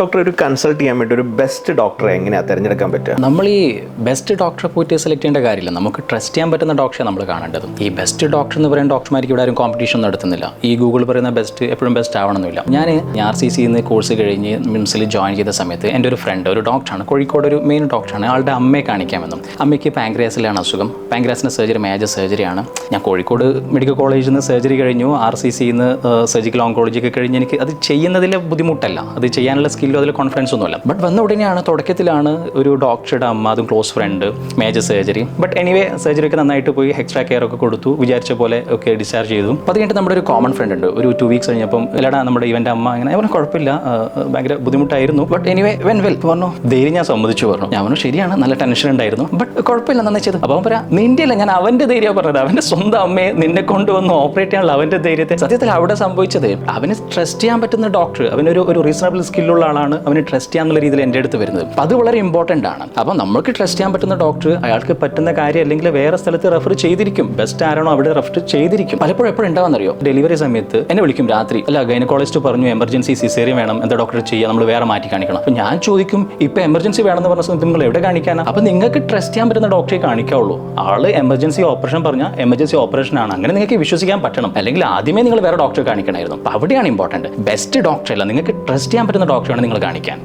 Doctor, ഒരു consult ചെയ്യാൻ വേണ്ടി ഒരു ബെസ്റ്റ് ഡോക്ടറെ എങ്ങനെയാണ് തിരഞ്ഞെടുക്കാൻ പറ്റുക? നമ്മൾ ഈ ബെസ്റ്റ് ഡോക്ടറെ പോയിട്ട് സെലക്ട് ചെയ്യേണ്ട കാര്യമില്ല. നമുക്ക് ട്രസ്റ്റ് ചെയ്യാൻ പറ്റുന്ന ഡോക്ടറെ നമ്മൾ കാണേണ്ടത്. ഈ ബെസ്റ്റ് ഡോക്ടർ എന്ന് പറയുന്ന ഡോക്ടർമാർക്ക് ഇവിടെ ആരും കോമ്പറ്റീഷൻ നടത്തുന്നില്ല. ഈ ഗൂഗിൾ പറയുന്ന ബെസ്റ്റ് എപ്പോഴും ബെസ്റ്റ് ആവണമെന്നില്ല. ഞാൻ RCC കോഴ്സ് കഴിഞ്ഞ് മിംസിൽ ജോയിൻ ചെയ്ത സമയത്ത് എൻ്റെ ഒരു ഫ്രണ്ട് ഒരു ഡോക്ടറാണ്, കോഴിക്കോട് ഒരു മെയിൻ ഡോക്ടറാണ്. ആളുടെ അമ്മയെ കാണിക്കാമെന്നും, അമ്മയ്ക്ക് പാങ്ക്രിയാസിലാണ് അസുഖം, പാങ്ക്രിയാസിൻ്റെ സർജറി മേജർ സർജറിയാണ്. ഞാൻ കോഴിക്കോട് മെഡിക്കൽ കോളേജിൽ നിന്ന് സർജറി കഴിഞ്ഞു, RCC സർജിക്കൽ ഓങ്കോളജി ഒക്കെ കഴിഞ്ഞ് എനിക്ക് അത് ചെയ്യുന്നതിലെ ബുദ്ധിമുട്ടല്ല, അത് ചെയ്യാനുള്ള സ്കില്ലോ അതിൽ കോൺഫിഡൻസ് ഒന്നുമില്ല. ബട്ട് വന്ന ഉടനെയാണ് തുടക്കത്തിലാണ് ഒരു ഡോക്ടറുടെ അമ്മ, അതും close friend, major surgery. But anyway surgery ഒക്കെ നന്നായിട്ട് പോയി, എക്സ്ട്രാ കെയർ ഒക്കെ കൊടുത്തു, വിചാരിച്ച പോലെ ഒക്കെ ഡിസ്ചാർജ് ചെയ്തു. അപ്പോൾ അത് കഴിഞ്ഞിട്ട് നമ്മുടെ ഒരു കോമൺ ഫ്രണ്ട് ഉണ്ട്, ഒരു 2 വീക്സ് കഴിഞ്ഞപ്പം ഇല്ലടാ നമ്മുടെ ഇവൻ്റെ അമ്മ അങ്ങനെ അവന് കുഴപ്പമില്ല, ഭയങ്കര ബുദ്ധിമുട്ടായിരുന്നു, ബട്ട് എനിവേ വെൻ വെൽ പറഞ്ഞു. ധൈര്യം ഞാൻ സമ്മതിച്ചു പറഞ്ഞു. ഞാൻ പറഞ്ഞു ശരിയാണ്, നല്ല ടെൻഷൻ ഉണ്ടായിരുന്നു, ബട്ട് കുഴപ്പമില്ല, നന്നായി ചെയ്തു. അപ്പോൾ പറയാം നിൻ്റെ അല്ല, ഞാൻ അവൻ്റെ ധൈര്യം പറഞ്ഞത്. അവൻ്റെ സ്വന്തം അമ്മയെ നിന്നെ കൊണ്ടുവന്ന് ഓപ്പറേറ്റ് ചെയ്യാനുള്ള അവൻ്റെ ധൈര്യത്തെ. സത്യത്തിൽ അവിടെ സംഭവിച്ചത് അവന് ട്രസ്റ്റ് ചെയ്യാൻ പറ്റുന്ന ഡോക്ടർ, അവനൊരു റീസണബിൾ സ്കില്ലുള്ള ആളാണ്, അവന് ട്രസ്റ്റ് ചെയ്യാന്നുള്ള രീതിയിൽ എൻ്റെ അടുത്ത് വരുന്നത്. അപ്പോൾ അത് വളരെ ഇമ്പോർട്ടൻ്റ് ആണ്. അപ്പോൾ നമുക്ക് ട്രസ്റ്റ് ചെയ്യാൻ പറ്റുന്ന ഡോക്ടർ അയാൾക്ക് പറ്റുന്ന കാര്യം അല്ലെങ്കിൽ വേറെ സ്ഥലത്ത് റെഫർ ചെയ്തിരിക്കും, ബെസ്റ്റ് ആരാണോ അവിടെ റെഫർ ചെയ്തിരിക്കും. പലപ്പോഴും എപ്പോഴും ഉണ്ടാവാന്നറിയോ, ഡെലിവറി സമയത്ത് എന്നെ വിളിക്കും രാത്രി, അല്ല ഗൈനക്കോളജിസ്റ്റ് പറഞ്ഞു എമർജൻസി സിസേറിയൻ വേണം, എന്താ ഡോക്ടർ ചെയ്യുക, നമ്മൾ വേറെ മാറ്റി കാണിക്കണം. അപ്പോൾ ഞാൻ ചോദിക്കും ഇപ്പോൾ എമർജൻസി വേണമെന്ന് പറഞ്ഞ സമയത്ത് നിങ്ങൾ എവിടെ കാണിക്കാനാണ്? അപ്പോൾ നിങ്ങൾക്ക് ട്രസ്റ്റ് ചെയ്യാൻ പറ്റുന്ന ഡോക്ടറെ കാണിക്കാവുള്ളൂ. ആള് എമർജൻസി ഓപ്പറേഷൻ പറഞ്ഞാൽ എമർജൻസി ഓപ്പറേഷൻ ആണ്, അങ്ങനെ നിങ്ങൾക്ക് വിശ്വസിക്കാൻ പറ്റണം. അല്ലെങ്കിൽ ആദ്യമേ നിങ്ങൾ വേറെ ഡോക്ടറെ കാണിക്കണമായിരുന്നു. അപ്പോൾ അവിടെയാണ് ഇമ്പോർട്ടൻറ്റ്. ബെസ്റ്റ് ഡോക്ടറല്ല, നിങ്ങൾക്ക് ട്രസ്റ്റ് ചെയ്യാൻ പറ്റുന്ന ഡോക്ടറാണ് നിങ്ങൾ കാണിക്കാൻ.